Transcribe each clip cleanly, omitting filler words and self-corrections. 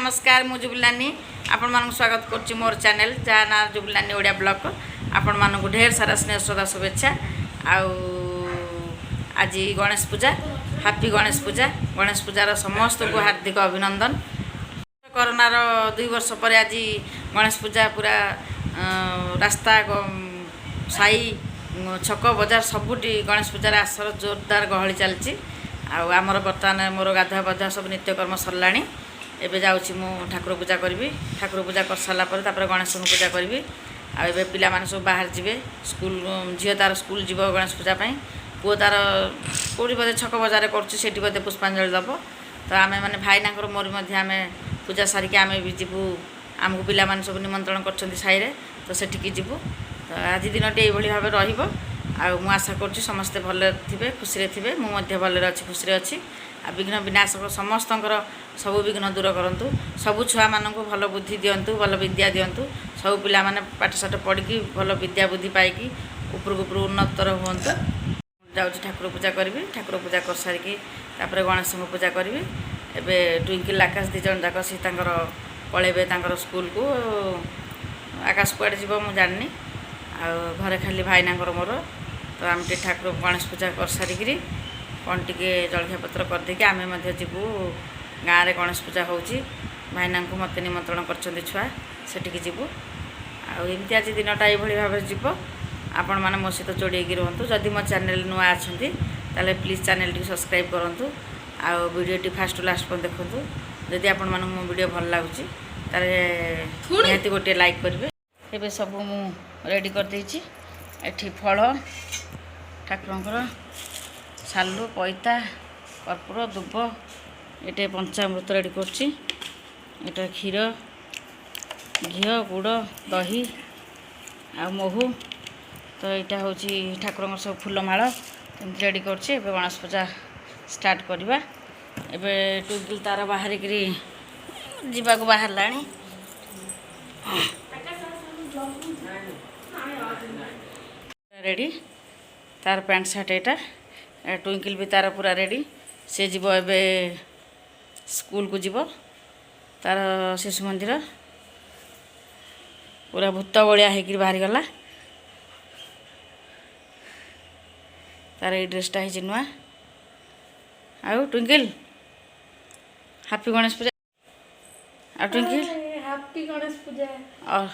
नमस्कार मु जुबलानी आपण मानक स्वागत करछि मोर चैनल जहाँ ना जुबलानी ओडिया ब्लॉग आपण मानक ढेर सारा स्नेह श्रद्धा शुभेच्छा। आउ आज गणेश पूजा हैप्पी गणेश पूजार समस्त को हार्दिक अभिनंदन। कोरोनार 2 वर्ष पर आज गणेश पूजा पूरा रास्ता साई छक बजार सबुटी गणेश पूजार आसर जोरदार गहली चलती। आमर बर्तमान मोर गाधुआ पाधुआ सब नित्यकर्म सरलाणी। एबे जाऊँगी मु ठाकुर पूजा करी। ठाकुर पूजा कर सारा पर गणेश पूजा करी। आबे पिला माने सब बाहर जीवे स्कूल। झील तार स्कूल जीव गणेश पूजा पुओ तार कौटी बोधे छक बजार कर बोधे पुष्पांजलि दब। तो आम मैंने भाईना मोरी आम पूजा सारिक आम भी जीवु। आमको पिला माने सब निमंत्रण कर साई रे तो सेठिकी जीवु। तो आज दिन टी भाव रहिबो। मु आशा करुँच समस्ते भल थे खुशी थे मुझे भलरे अच्छी खुशी अच्छी। विघ्न विनाशक समस्त सब विघ्न दूर करूँ। सबू छुआ मानक भल बुद्धि दिंतु भल विद्या दिंतु। सब पिला माने पाठशाठ पढ़ी भल विद्या बुद्धि पाई उपरक उपर उन्नतर हूँ। जाऊँ ठाकुर पूजा करी। ठाकुर पूजा कर सारिकी गणेश पूजा करी। एबे ट्विंकल आकाश दी जन जाक सी पलैबे स्कूल को। आकाश कुआड़े जीव मु जानी। घरे खाली भाईना मोर तो आम ठाकुर गणेश पूजा कर सारिक कौन टे जलखिया पत्र करदे आम जीवु। गाँव में गणेश पूजा हो भाईना को मत निमंत्रण कर छुआ सेठिकी जीवु। आमती आज दिनटा ये भाव जीव। आपण मैंने मो सहित जोड़ी रुहतु। जदि मो चैनल नुआ अच्छी ताले प्लीज चैनल टी सब्सक्राइब करूँ। वीडियो फास्ट लास्ट पर देखूँ। जदि आपण मानक मो वीडियो भल लगुच निहाती गोटे लाइक करेंगे। एबे सब मु रेडी कर देछि। एठी फल ठाकुरंकर सालु पैता कर्पूर दुब ये पंचामृत रेडी करछि। एटा क्षीर घी गुड़ दही आ महू। तो यहाँ हूँ ठाकुर सब फूलमाल एमती रेडी करछि। एबे गणेश पूजा स्टार्ट करवा। एबे ट्विंकल तार बाहरिक जीवाक बाहर लाणी। रेडी तार पैंट सार्ट यहाँ ट्विंकल भी तार पूरा रेडी। से जीव एबे स्कूल को जीव तार शिशु मंदिर पूरा भूत बलिया होकर बाहरी गला। तार ये ड्रेसटा है नुआ। आउ ट्विंकल हैप्पी गणेश पूजा। आ ट्विंकल हैप्पी गणेश पूजा। और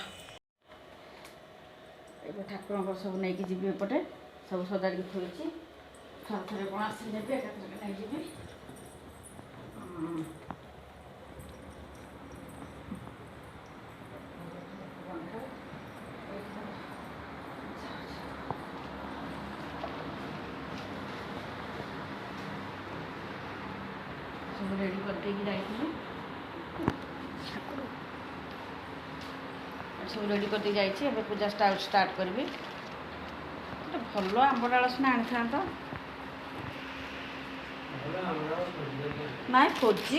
ये ठाकुर सब नहीं कि जी एपटे सब सजाड़ी थोड़ी थर थे कौन आस जी। सब रेडी करके जाइए। सब रेडी करके जाइए। पूजा स्टार्ट करी। भल आंब डाल सीना आनी था ना खोजी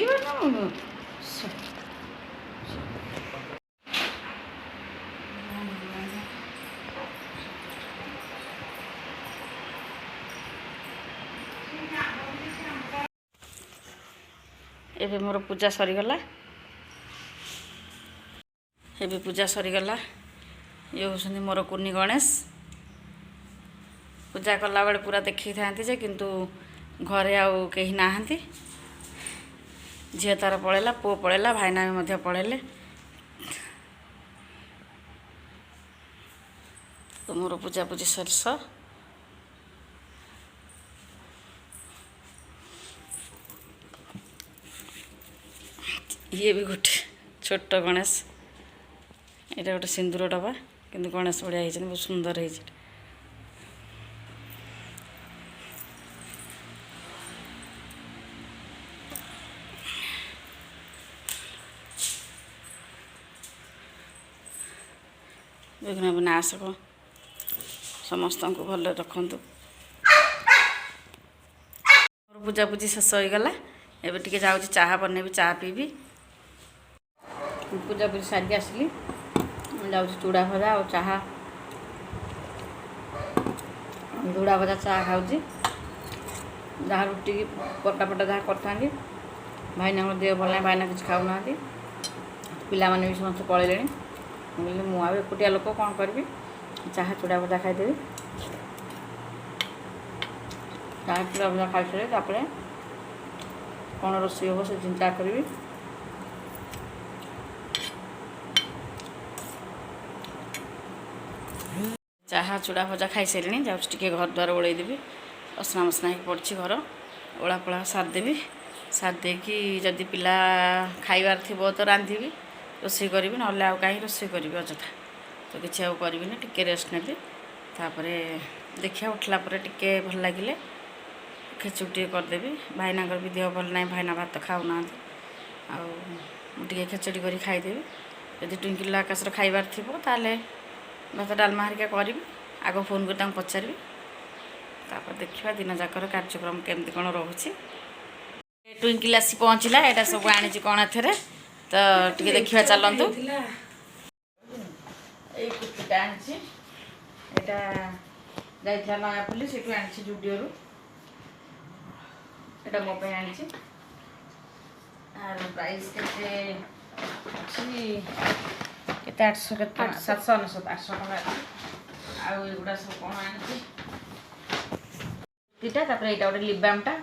एबे मोर पूजा सरीगला। एबे पूजा सरीगला। ये होउछन्ती मोर कुनी गणेश। पूजा कला बेले पूरा देखी था किंतु घरे आउ कहीं नहांती। झील तार पलैला पुओ पलैला भाईना भी पलैले। तो मोर पूजा पूजी शेष। ये भी गोटे छोट गणेश। यहाँ गोटे सिंदूर डबा किंतु गणेश बढ़िया होती बहुत सुंदर है। विघ्न विनाशक समस्त को भल रखु। पूजा पूजी शेष हो गला। एबे टिके जाऊँ चाह बनैबी चाह पीबी। पूजा पूजी सारिक आसली जाऊँ चूड़ा भजा और चाह चूड़ा भजा चाह खाऊँ। जहाँ रुटी पटा पटा जहाँ करता भाईना देह भल ना भाईना किसी खाऊना ପିଲାମାନେ ବି ସମସ୍ତେ ପଳେଇଲେଣି। ମୁଁ କହିଲି ମୁଁ ଆଉ ଏକୁଟିଆ ଲୋକ କ'ଣ କରିବି, ଚାହା ଚୁଡ଼ା ଭଜା ଖାଇଦେବି। ଚାହା ଚୁଡ଼ା ଭଜା ଖାଇସାରିଲେ ତାପରେ କ'ଣ ରୋଷେଇ ହେବ ସେ ଚିନ୍ତା କରିବି। ଚାହା ଚୁଡ଼ା ଭଜା ଖାଇସାରିଲିଣି, ଯାଉଛି ଟିକେ ଘର ଦ୍ୱାର ଓଳେଇଦେବି। ଅସନା ମସନା ହେଇକି ପଡ଼ିଛି ଘର, ଓଳା ପୋଳା ସାରିଦେବି। ସାରି ଦେଇକି ଯଦି ପିଲା ଖାଇବାର ଥିବ ତ ରାନ୍ଧିବି, ରୋଷେଇ କରିବି, ନହେଲେ ଆଉ କାହିଁ ରୋଷେଇ କରିବି ଅଯଥା। ତ କିଛି ଆଉ କରିବିନି, ଟିକେ ରେଷ୍ଟ ନେବି। ତାପରେ ଦେଖିବା ଉଠିଲା ପରେ ଟିକେ ଭଲ ଲାଗିଲେ ଖେଚୁଡ଼ି ଟିକେ କରିଦେବି। ଭାଇନାଙ୍କର ବି ଦେହ ଭଲ ନାହିଁ, ଭାଇନା ଭାତ ଖାଉନାହାନ୍ତି। ଆଉ ମୁଁ ଟିକେ ଖେଚୁଡ଼ି କରି ଖାଇଦେବି। ଯଦି ଟ୍ୱିଙ୍କଲ୍ ଆକାଶର ଖାଇବାର ଥିବ ତାହେଲେ ଭାତ ଡାଲମା ହେରିକା କରିବି। ଆଗ ଫୋନ୍ କରି ତାଙ୍କୁ ପଚାରିବି, ତାପରେ ଦେଖିବା ଦିନ ଯାକର କାର୍ଯ୍ୟକ୍ରମ କେମିତି କ'ଣ ରହୁଛି। ଟ୍ୱିଙ୍କଲ୍ ଆସି ପହଞ୍ଚିଲା, ଏଇଟା ସବୁ ଆଣିଛି କ'ଣ ଏଥିରେ ତ ଟିକେ ଦେଖିବା ଚାଲନ୍ତୁ। ଏଇ କୁର୍ତ୍ତିଟା ଆଣିଛି, ଏଇଟା ଯାଇଥିଲା ନୟାପଲ୍ଲୀ, ସେଠୁ ଆଣିଛି ଜୁଡ଼ିଓରୁ। ଏଇଟା ମୋ ପାଇଁ ଆଣିଛି। ଆର ପ୍ରାଇସ୍ କେତେ ଅଛି, କେତେ 800 କେତେ 799 800 ଟଙ୍କା ଅଛି। ଆଉ ଏଗୁଡ଼ା ସବୁ କ'ଣ ଆଣିଛି କୁର୍ତ୍ତିଟା। ତାପରେ ଏଇଟା ଗୋଟେ ଲିପ୍ ବାମ୍ଟା,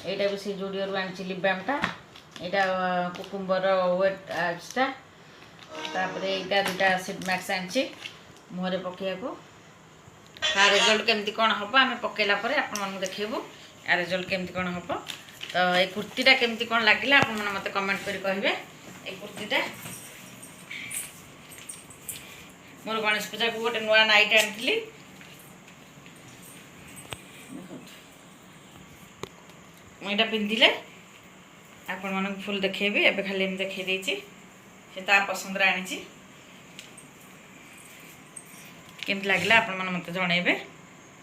ଏଇଟା ବି ସେଇ ଜୁଡ଼ିଓରୁ ଆଣିଛି ଲିପ୍ ବାମ୍ଟା। ଏଇଟା କୁକୁମ୍ବର ୱେଟ୍ ଆପ୍ସଟା। ତାପରେ ଏଇଟା ଦୁଇଟା ସିଟ୍ ମ୍ୟାକ୍ସ ଆଣିଛି ମୁହଁରେ ପକାଇବାକୁ। ତା ରେଜଲ୍ଟ କେମିତି କ'ଣ ହେବ ଆମେ ପକାଇଲା ପରେ ଆପଣମାନଙ୍କୁ ଦେଖେଇବୁ, ଆ ରେଜଲ୍ଟ କେମିତି କ'ଣ ହେବ। ତ ଏଇ କୁର୍ତ୍ତିଟା କେମିତି କ'ଣ ଲାଗିଲା ଆପଣମାନେ ମୋତେ କମେଣ୍ଟ କରି କହିବେ। ଏଇ କୁର୍ତ୍ତିଟା ମୋର ଗଣେଶ ପୂଜାକୁ ଗୋଟେ ନୂଆ ନାଇଟ୍ ଆଣିଥିଲି। ମୁଁ ଏଇଟା ପିନ୍ଧିଲେ ଆପଣମାନଙ୍କୁ ଫୁଲ୍ ଦେଖେଇବି, ଏବେ ଖାଲି ଏମିତି ଦେଖେଇ ଦେଇଛି। ସେ ତା ପସନ୍ଦରେ ଆଣିଛି। କେମିତି ଲାଗିଲା ଆପଣମାନେ ମୋତେ ଜଣାଇବେ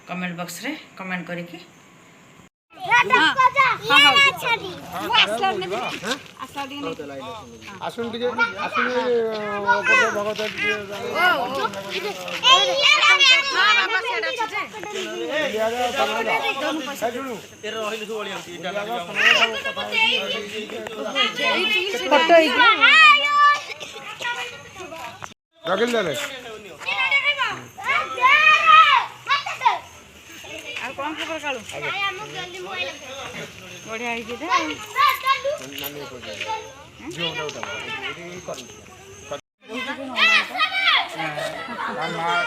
କମେଣ୍ଟ ବକ୍ସରେ କମେଣ୍ଟ କରିକି। कौन खबर कालू बढ़िया है हाथ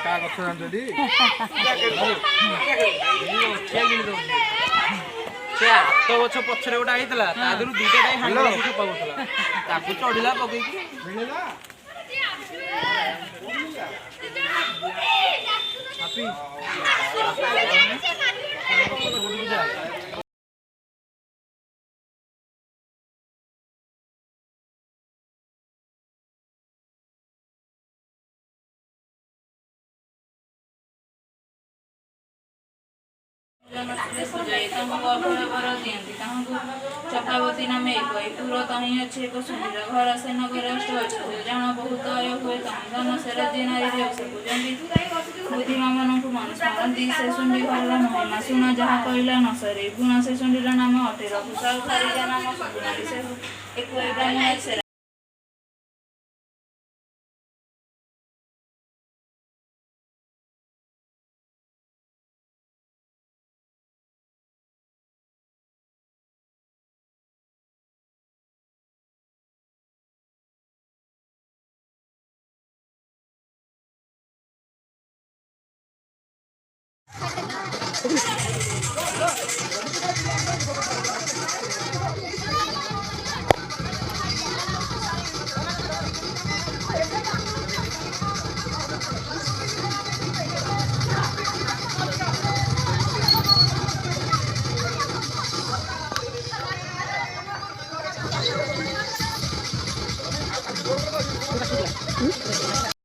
गछ पछरे गोटे आईला दुईटा चढ़ला पकई चकावती नाम एक पुर तही अच्छे एक सुंदर घर से नगर जान बहुत अय हुए धन से राज्य नारी से पूजती बुद्धिमा मन को मन स्मरती से सुंडी घर महिमा शुण जहाँ कहला न सरे गुण से सुंडीर नाम अटे रघुसा नाम सुनारी से एक ब्राह्मण से